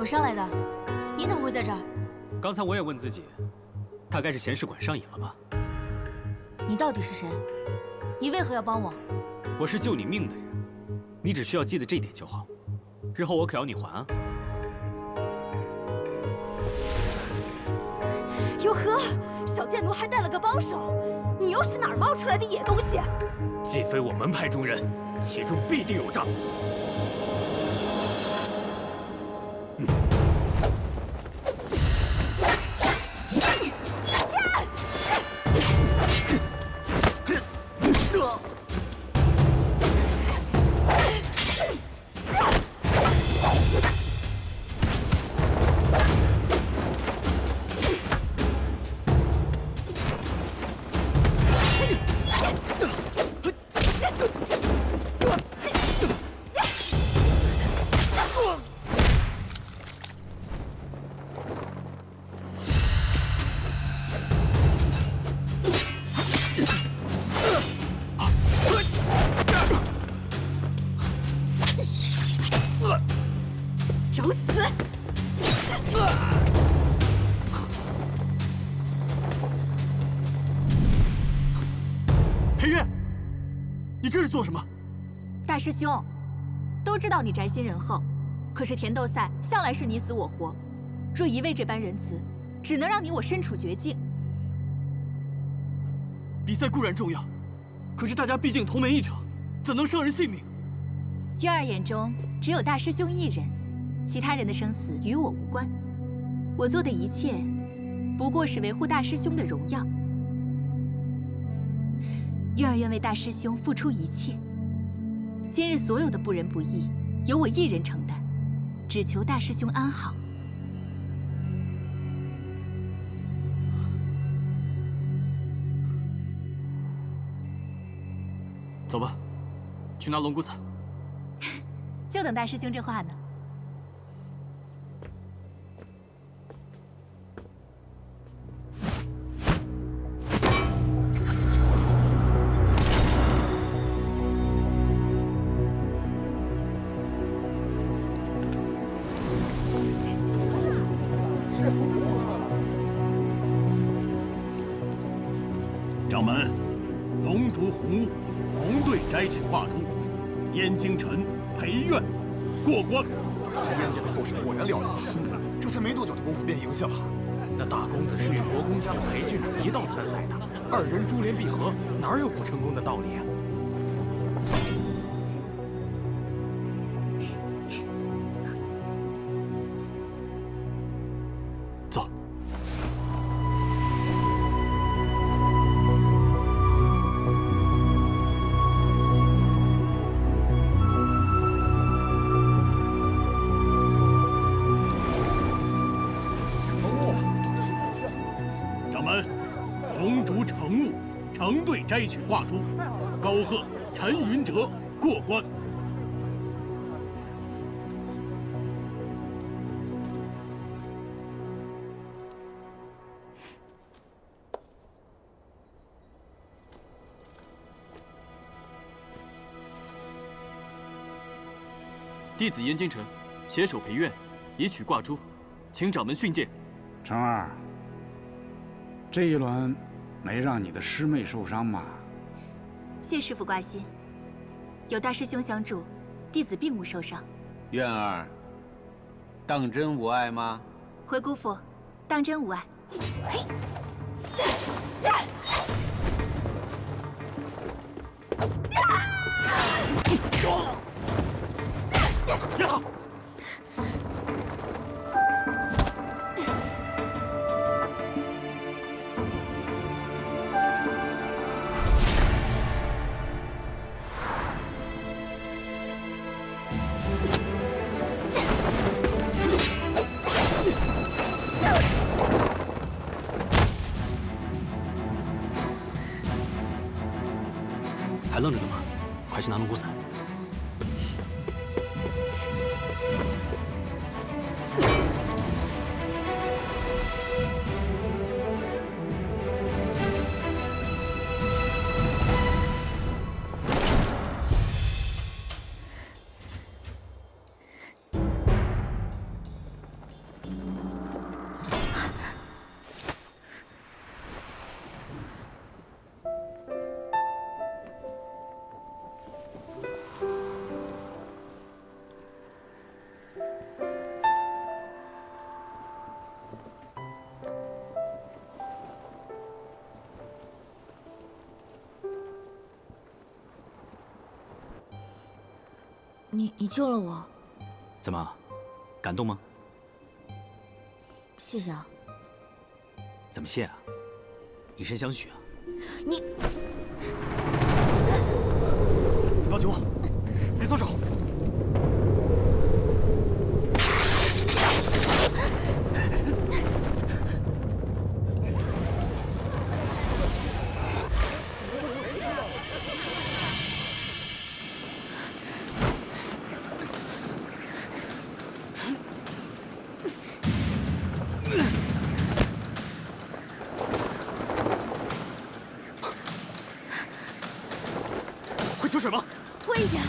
么上来的？你怎么会在这儿？刚才我也问自己，大概是闲事馆上瘾了吧？你到底是谁？你为何要帮我？我是救你命的人，你只需要记得这一点就好。日后我可要你还啊！哟呵，小贱奴还带了个帮手，你又是哪儿冒出来的野东西？既非我门派中人，其中必定有诈。找死！裴月，你这是做什么？大师兄，都知道你宅心仁厚，可是甜豆赛向来是你死我活，若一味这般仁慈，只能让你我身处绝境。比赛固然重要，可是大家毕竟同门一场，怎能伤人性命？月儿眼中只有大师兄一人，其他人的生死与我无关。我做的一切，不过是维护大师兄的荣耀。月儿愿为大师兄付出一切。今日所有的不仁不义，由我一人承担，只求大师兄安好。走吧，去拿龙骨伞。就等大师兄这话呢。掌门，龙族红雾红队摘取挂珠，燕京城裴院过关。燕家的后事果然了了，这才没多久的功夫便赢下了。那大公子是与国公家的裴郡主一道参赛的，二人珠联璧合，哪有不成功的道理啊？走。龙族成雾成队摘取挂珠，高贺陈云哲过关。弟子燕京城携手裴院，以取挂珠，请掌门训诫。成儿，这一轮没让你的师妹受伤吧？谢师傅挂心，有大师兄相助，弟子并无受伤。院儿，当真无碍吗？回姑父，当真无碍。嘿。呀！还愣着干嘛？快去拿龙骨伞！你救了我，怎么，感动吗？谢谢啊。怎么谢啊？以身相许啊！你老九，别松手！会求水吗？会一点。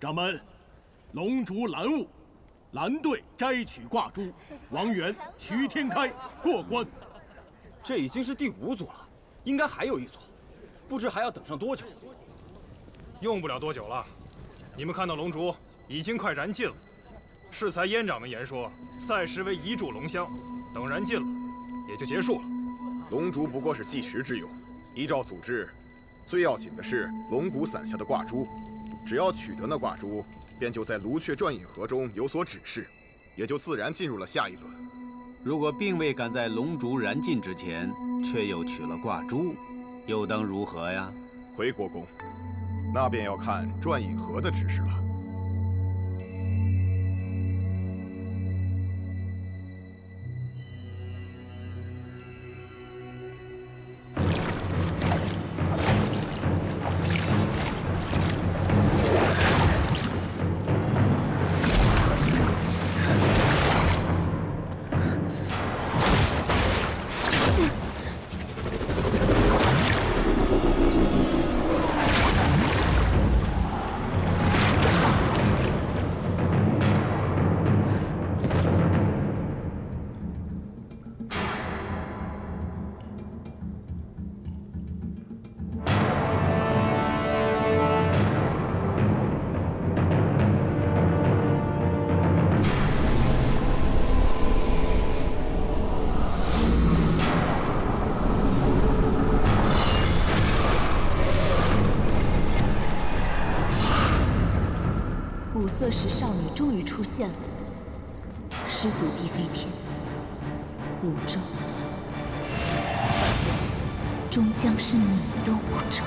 掌门，龙族蓝雾，蓝队摘取挂珠，王源、徐天开过关。这已经是第5组了，应该还有1组，不知还要等上多久。用不了多久了，你们看到龙烛已经快燃尽了。适才燕掌门言说，赛时为遗柱龙香，等燃尽了，也就结束了。龙烛不过是计时之用，依照组织，最要紧的是龙骨伞下的挂珠。只要取得那挂珠，便就在卢雀转引河中有所指示，也就自然进入了下一轮。如果并未赶在龙烛燃尽之前，却又取了挂珠，又当如何呀？回国公，那便要看转引河的指示了。五色石少女终于出现了，始祖地飞天，武纣，终将是你的武纣。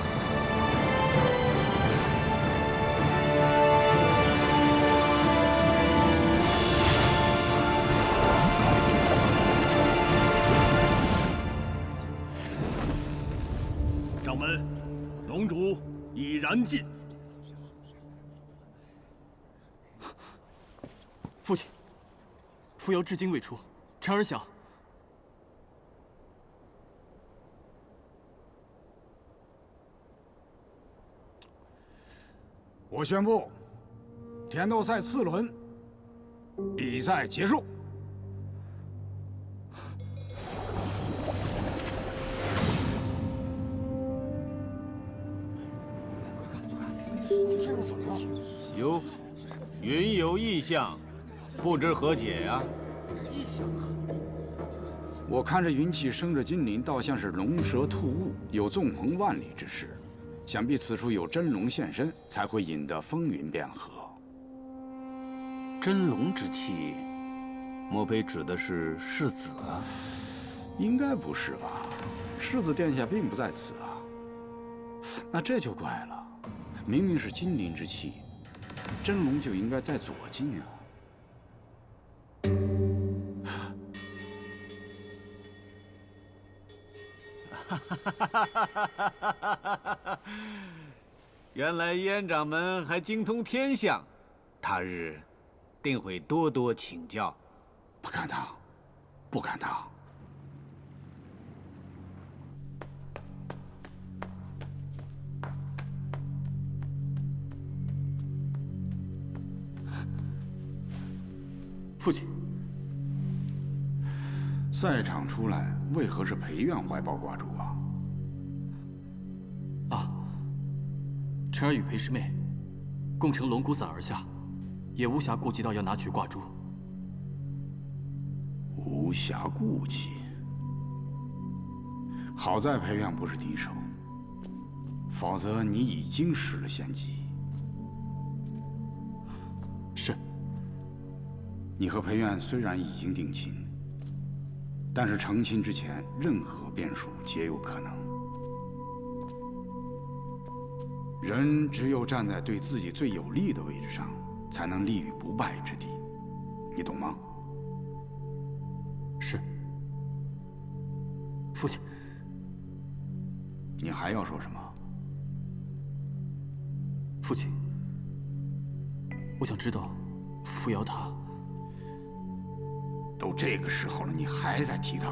燃尽。父亲，扶摇至今未出，臣儿想。我宣布，田斗赛4轮比赛结束。哟，云有异象，不知何解呀？我看这云气生着金鳞，倒像是龙蛇吐雾，有纵横万里之势。想必此处有真龙现身，才会引得风云变合。真龙之气，莫非指的是世子啊？应该不是吧？世子殿下并不在此啊。那这就怪了，明明是金鳞之气，真龙就应该在左近啊。原来燕掌门还精通天象，他日定会多多请教。不敢当，不敢当。父亲，赛场出来，为何是裴院怀抱挂珠啊？臣儿与裴师妹共乘龙骨伞而下，也无暇顾及到要拿取挂珠。无暇顾及。好在裴院不是敌手，否则你已经失了先机。是。你和裴院虽然已经定亲，但是成亲之前，任何变数皆有可能。人只有站在对自己最有利的位置上，才能立于不败之地。你懂吗？是。父亲，你还要说什么？父亲，我想知道扶摇他。都这个时候了，你还在提他？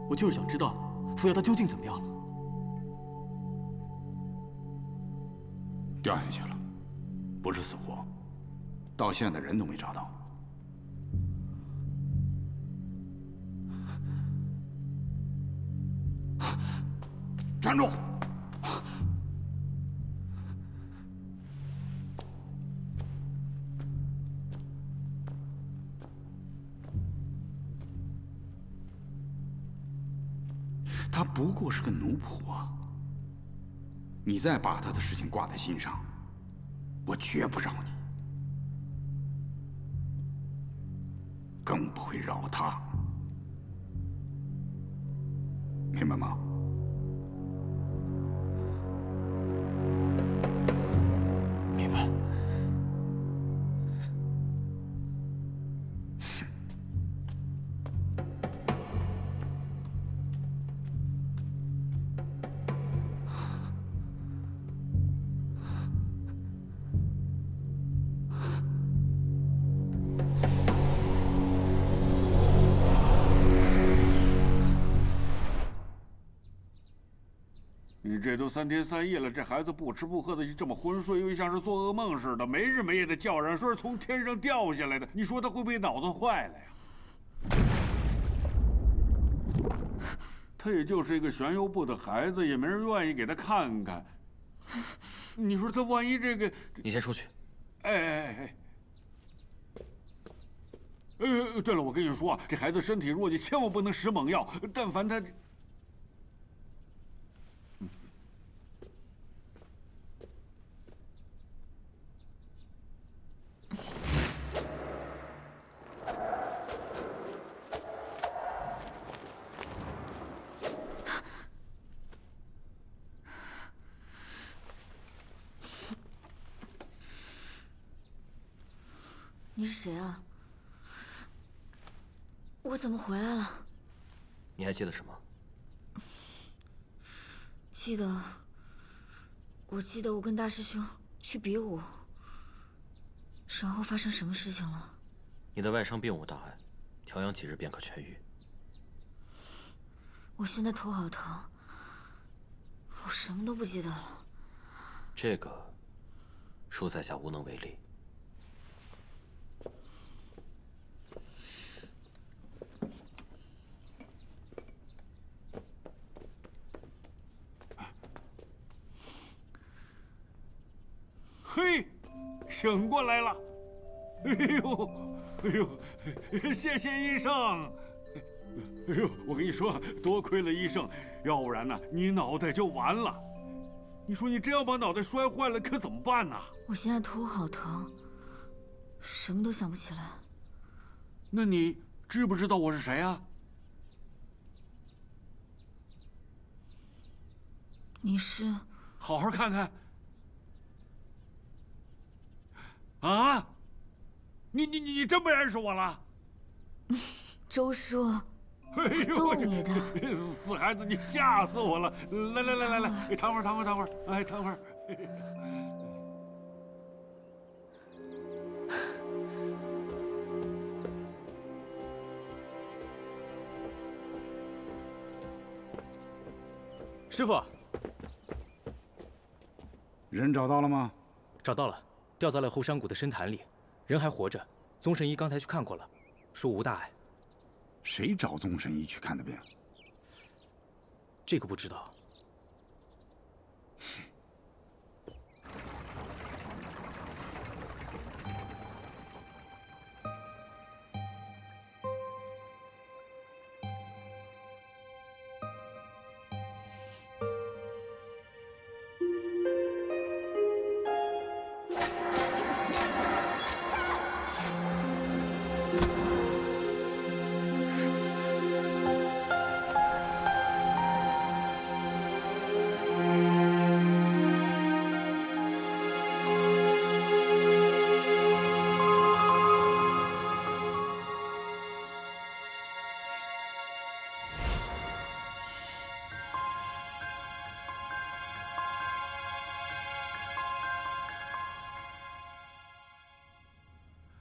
我就是想知道扶摇他究竟怎么样了。掉下去了，不是死活，到现在人都没找到。站住！他不过是个奴仆啊！你再把他的事情挂在心上，我绝不饶你，更不会饶他，明白吗？明白。你这都3天3夜了，这孩子不吃不喝的，就这么昏睡，又像是做噩梦似的，没日没夜的叫嚷，说是从天上掉下来的。你说他会不会脑子坏了呀？他也就是一个玄游部的孩子，也没人愿意给他看看。你说他万一这个……你先出去。对了，我跟你说啊，这孩子身体弱，你千万不能使猛药，但凡他……你是谁啊？我怎么回来了？你还记得什么？记得我记得我跟大师兄去比武，然后发生什么事情了？你的外伤并无大碍，调养几日便可痊愈。我现在头好疼，我什么都不记得了。这个，恕在下无能为力。嘿，醒过来了！哎呦，哎呦，谢谢医生！哎呦，我跟你说，多亏了医生，要不然呢，你脑袋就完了。你说你真要把脑袋摔坏了，可怎么办呢？我现在头好疼，什么都想不起来。那你知不知道我是谁啊？你是？好好看看。啊！你真不认识我了？周叔，哎呦，逗你的，死孩子，你吓死我了！来，躺会儿，哎，躺会儿。师傅，人找到了吗？找到了，掉在了后山谷的深潭里，人还活着。宗神医刚才去看过了，说无大碍。谁找宗神医去看的病？这个不知道。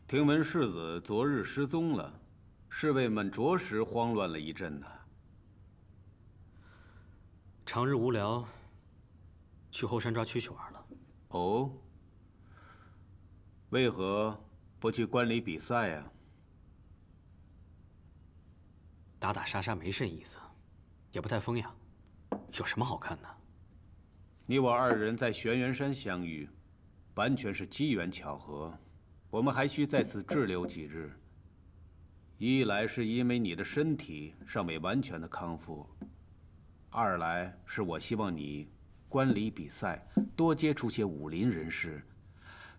听闻世子昨日失踪了，侍卫们着实慌乱了一阵呢。长日无聊，去后山抓蛐蛐玩了。哦，为何不去观礼比赛呀？打打杀杀没甚意思，也不太风雅，有什么好看的？你我二人在玄元山相遇，完全是机缘巧合。我们还需在此滞留几日。一来是因为你的身体尚未完全的康复，二来是我希望你观礼比赛，多接触些武林人士，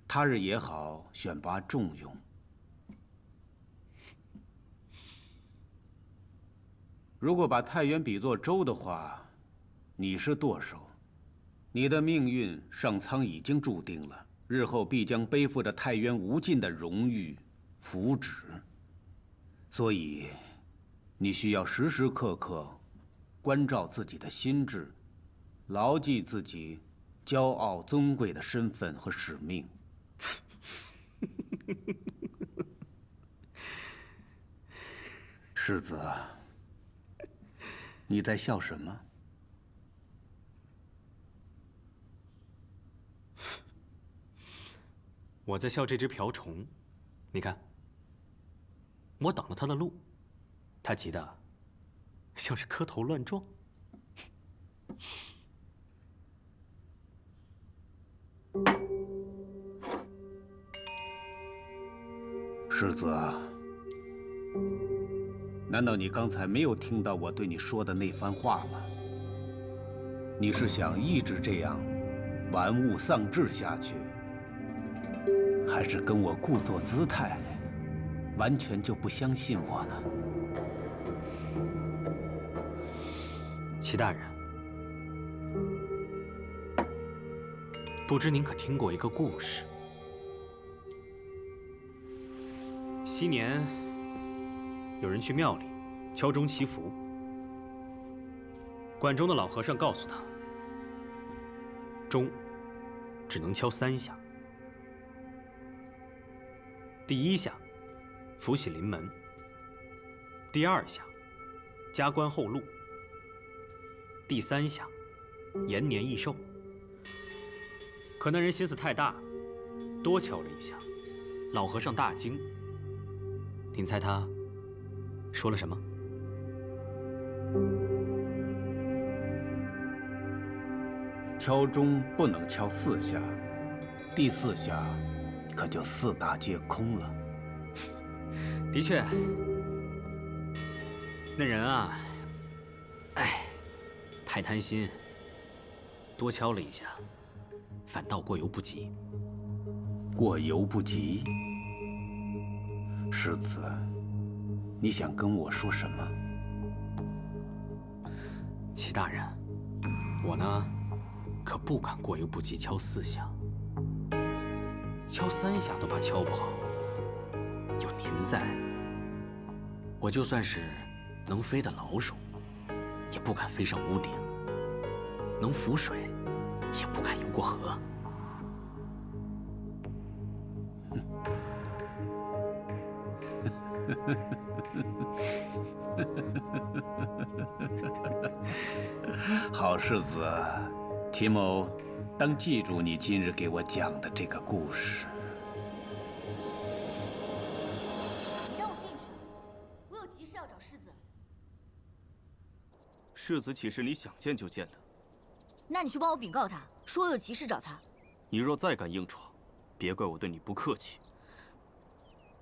他日也好选拔重用。如果把太原比作州的话，你是舵手，你的命运上苍已经注定了。日后必将背负着太原无尽的荣誉、福祉，所以你需要时时刻刻关照自己的心智，牢记自己骄傲尊贵的身份和使命。世子，你在笑什么？我在笑这只瓢虫，你看，我挡了他的路，他急得像是磕头乱撞。世子啊，难道你刚才没有听到我对你说的那番话吗？你是想一直这样玩物丧志下去？还是跟我故作姿态，完全就不相信我呢？齐大人，不知您可听过一个故事？昔年，有人去庙里敲钟祈福，管钟的老和尚告诉他，钟只能敲3下。第1下，福喜临门；第2下，加官厚禄；第3下，延年益寿。可那人心思太大，多敲了1下，老和尚大惊。您猜他说了什么？敲钟不能敲4下，第4下可就4大皆空了。的确，那人啊，哎，太贪心，多敲了1下，反倒过犹不及。过犹不及？世子，你想跟我说什么？齐大人，我呢，可不敢过犹不及敲4下，敲3下都怕敲不好。有您在，我就算是能飞的老鼠，也不敢飞上屋顶；能浮水，也不敢游过河。好世子，齐某当记住你今日给我讲的这个故事。你让我进去，我有急事要找世子。世子岂是你想见就见的？那你去帮我禀告他，说我有急事找他。你若再敢硬闯，别怪我对你不客气。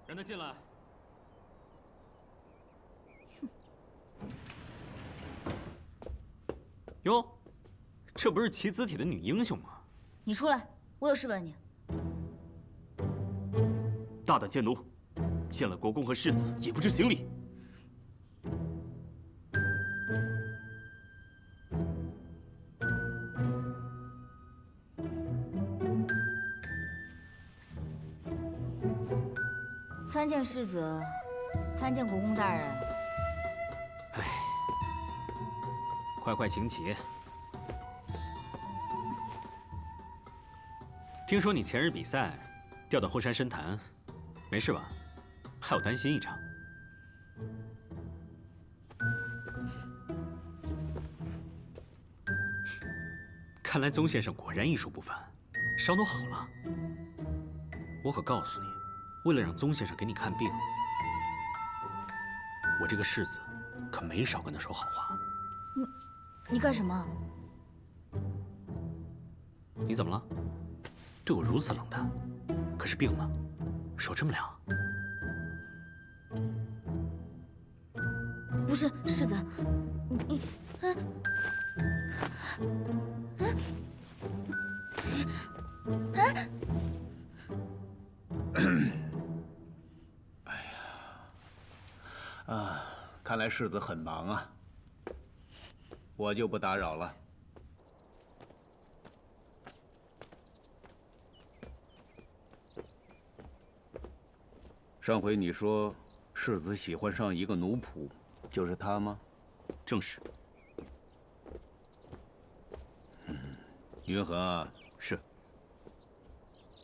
让他进来。哟，这不是齐子体的女英雄吗？你出来，我有事问你。大胆贱奴，见了国公和世子也不知行礼。参见世子，参见国公大人。哎，快请起。听说你前日比赛掉到后山深潭，没事吧？害我担心一场。看来宗先生果然医术不凡，伤都好了。我可告诉你，为了让宗先生给你看病，我这个世子可没少跟他说好话。你干什么？你怎么了？对我如此冷淡，可是病了，手这么凉。不是世子，你，看来世子很忙啊，我就不打扰了。上回你说世子喜欢上一个奴仆，就是他吗？正是。云恒啊，是。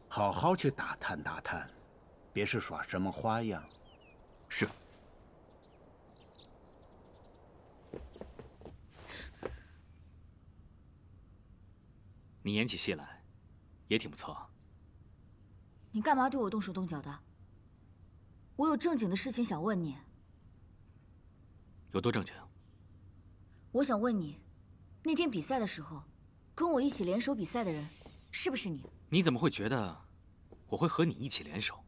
好好去打探打探，别是耍什么花样。是。你演起戏来，也挺不错啊。你干嘛对我动手动脚的？我有正经的事情想问你。有多正经？我想问你，那天比赛的时候，跟我一起联手比赛的人，是不是你？你怎么会觉得我会和你一起联手？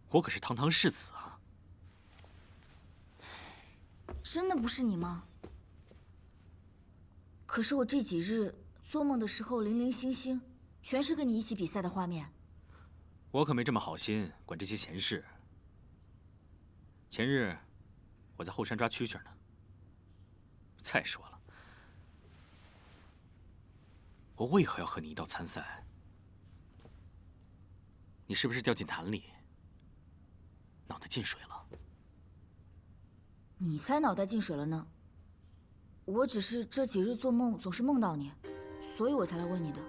我可是堂堂世子啊！真的不是你吗？可是我这几日做梦的时候，零零星星，全是跟你一起比赛的画面。我可没这么好心管这些闲事。前日我在后山抓蛐蛐呢。再说了，我为何要和你一道参赛？你是不是掉进潭里，脑袋进水了？你才脑袋进水了呢。我只是这几日做梦总是梦到你，所以我才来问你的。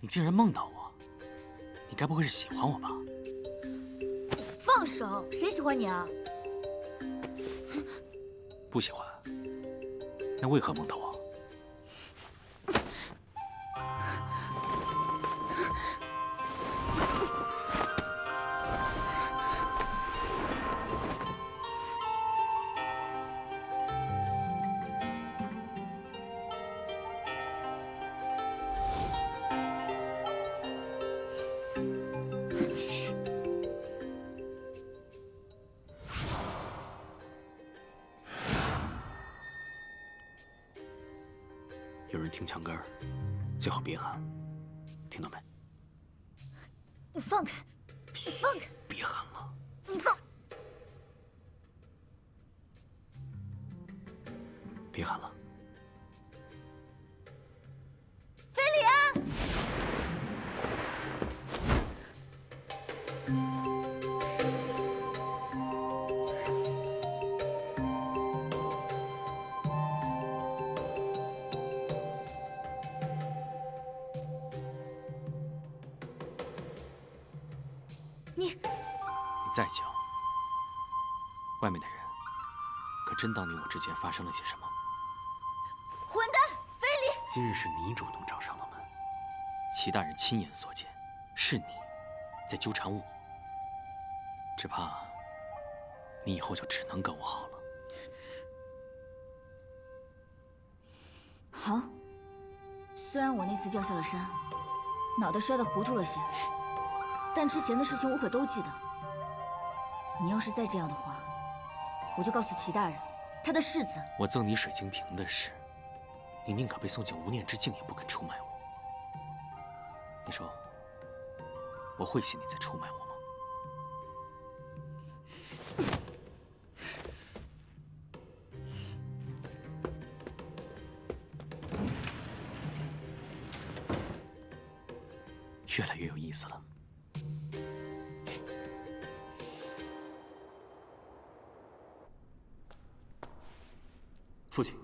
你竟然梦到我，你该不会是喜欢我吧？放手！谁喜欢你啊？不喜欢。那为何梦到我？有人听墙根儿，最好别喊，听到没？你放开！你放开！别喊了！你放！别喊了！菲利安！你再叫，外面的人可真当你我之间发生了些什么？混蛋，菲利！今日是你主动找上了门，齐大人亲眼所见，是你在纠缠我，只怕你以后就只能跟我好了。好，虽然我那次掉下了山，脑袋摔得糊涂了些，但之前的事情我可都记得。你要是再这样的话，我就告诉齐大人，他的世子。我赠你水晶瓶的事，你宁可被送进无念之境，也不肯出卖我。你说，我会信你在出卖我吗？越来越有意思了。父亲，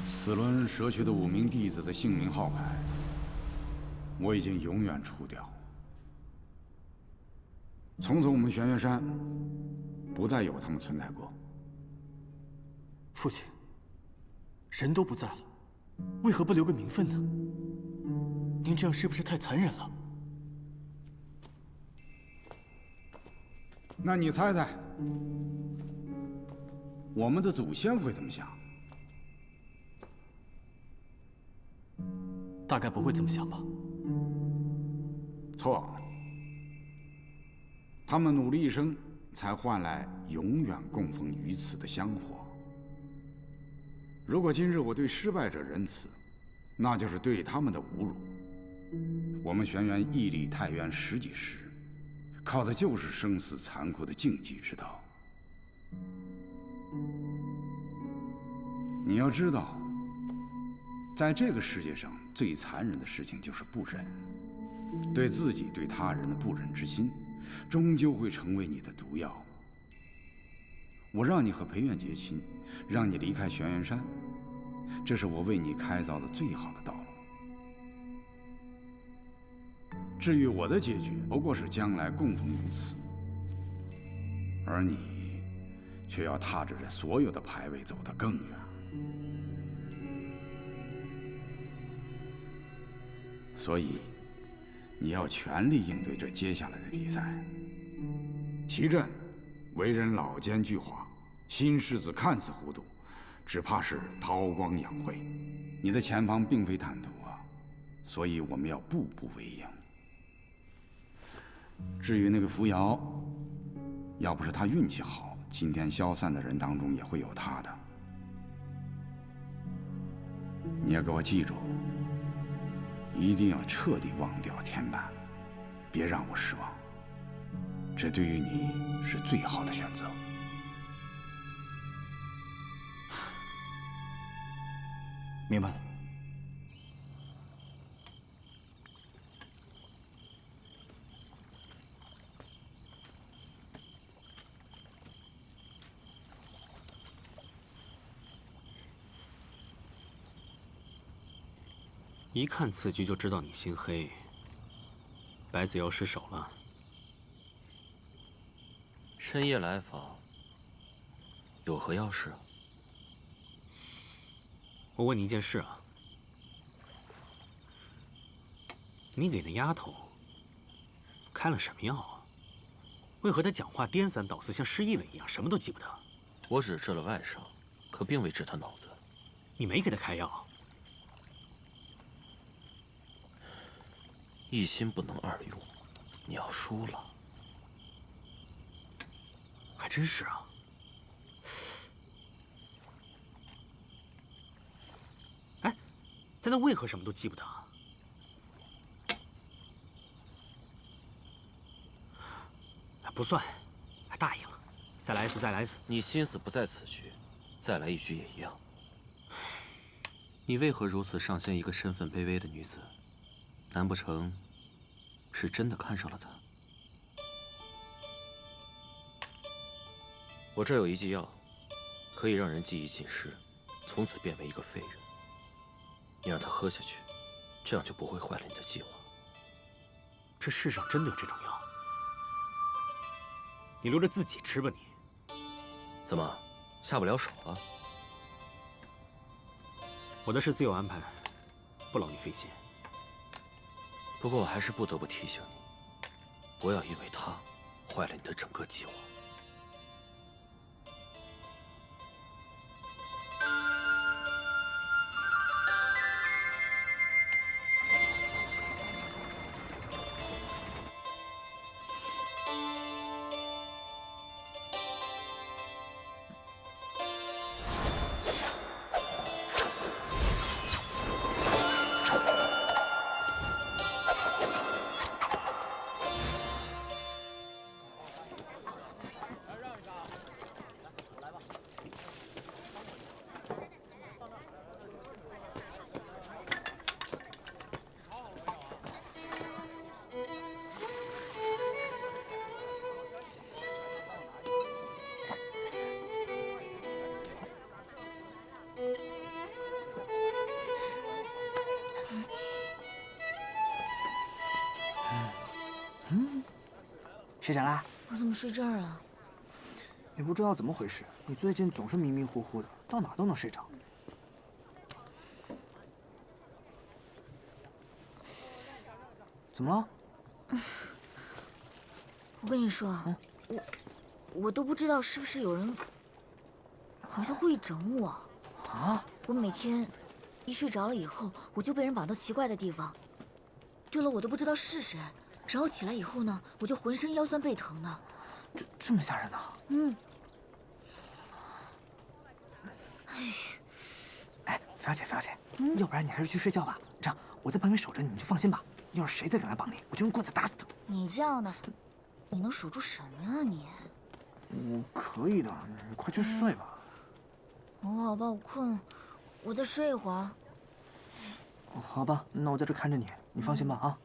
此轮蛇穴的5名弟子的姓名号牌，我已经永远除掉。从此我们玄月山不再有他们存在过。父亲，人都不在了，为何不留个名分呢？您这样是不是太残忍了？那你猜猜，我们的祖先会怎么想？大概不会这么想吧？错。他们努力一生，才换来永远供奉于此的香火。如果今日我对失败者仁慈，那就是对他们的侮辱。我们玄元屹立太原10几世，靠的就是生死残酷的竞技之道。你要知道，在这个世界上最残忍的事情就是不仁。对自己对他人的不忍之心，终究会成为你的毒药。我让你和裴元结亲，让你离开玄元山，这是我为你开凿的最好的道路。至于我的结局，不过是将来供奉于此，而你却要踏着这所有的牌位走得更远。所以，你要全力应对这接下来的比赛。齐震为人老奸巨猾，新世子看似糊涂，只怕是韬光养晦。你的前方并非坦途啊，所以我们要步步为营。至于那个扶摇，要不是他运气好，今天消散的人当中也会有他的。你要给我记住，一定要彻底忘掉天板，别让我失望。这对于你是最好的选择。明白了。一看此局就知道你心黑。白子瑶失手了。深夜来访，有何要事啊？我问你一件事啊，你给那丫头开了什么药啊？为何她讲话颠三倒四，像失忆了一样，什么都记不得？我只治了外伤，可并未治她脑子。你没给她开药？一心不能二用，你要输了。还真是啊。哎，但她为何什么都记不得？不算，还答应了。再来一次，再来一次。你心思不在此局，再来一局也一样。你为何如此上仙一个身份卑微的女子？难不成是真的看上了她？我这有一剂药，可以让人记忆尽失，从此变为一个废人。你让她喝下去，这样就不会坏了你的计划。这世上真的有这种药？你留着自己吃吧你。怎么，下不了手了？我的事自有安排，不劳你费心。不过我还是不得不提醒你，不要因为他坏了你的整个计划。睡着啦？我怎么睡这儿啊？也不知道怎么回事，你最近总是迷迷糊糊的，到哪都能睡着。怎么了？我跟你说啊，我都不知道是不是有人，好像故意整我。啊？我每天一睡着了以后，我就被人绑到奇怪的地方。对了，我都不知道是谁。然后起来以后呢，我就浑身腰酸背疼的。这么吓人呢？嗯。哎，菲小姐，要不然你还是去睡觉吧。这样，我在旁边守着你，你就放心吧。要是谁再敢来绑你，我就用棍子打死他。你这样的，你能守住什么呀你？我可以的，你快去睡吧。好吧，我困了，我再睡一会儿。好吧，那我在这看着你，你放心吧啊。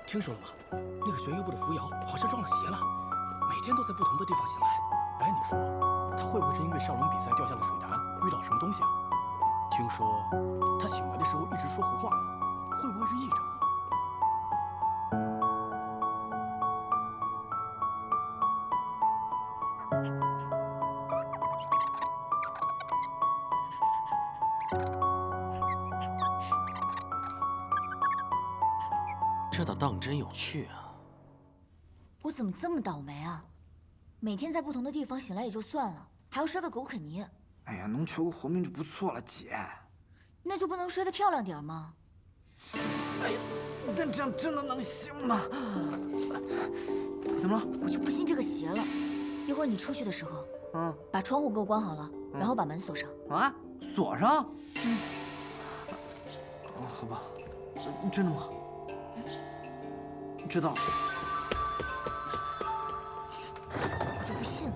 听说了吗？那个玄玉部的扶摇好像撞了邪了，每天都在不同的地方醒来。哎，你说他会不会是因为上龙比赛掉下了水潭，遇到了什么东西啊？听说他醒来的时候一直说胡话呢，会不会是癔症？这倒当真有趣啊！我怎么这么倒霉啊？每天在不同的地方醒来也就算了，还要摔个狗啃泥。哎呀，能求个活命就不错了，姐。那就不能摔得漂亮点吗？哎呀，但这样真的能行吗？怎么了？我就不信这个邪了。一会儿你出去的时候，把窗户给我关好了，然后把门锁上。啊？锁上？好吧。真的吗？知道了。我就不信了。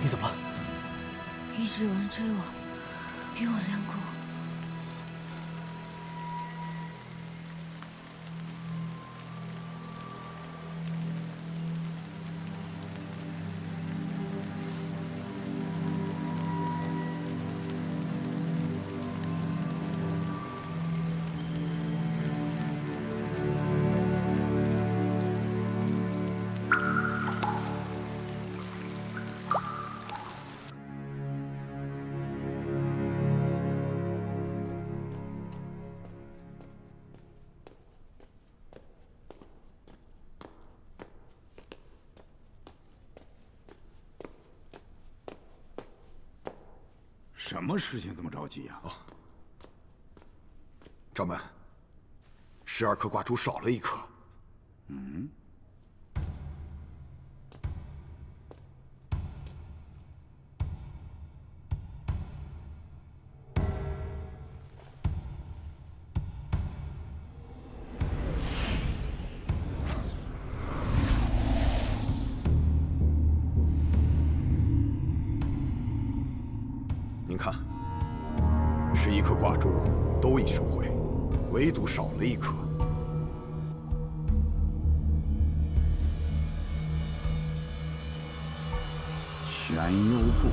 你怎么了？一直有人追我，比我练过。什么事情这么着急啊？掌门，12颗挂珠少了1颗。嗯。您看，11颗挂珠都已收回，唯独少了1颗。玄幽步。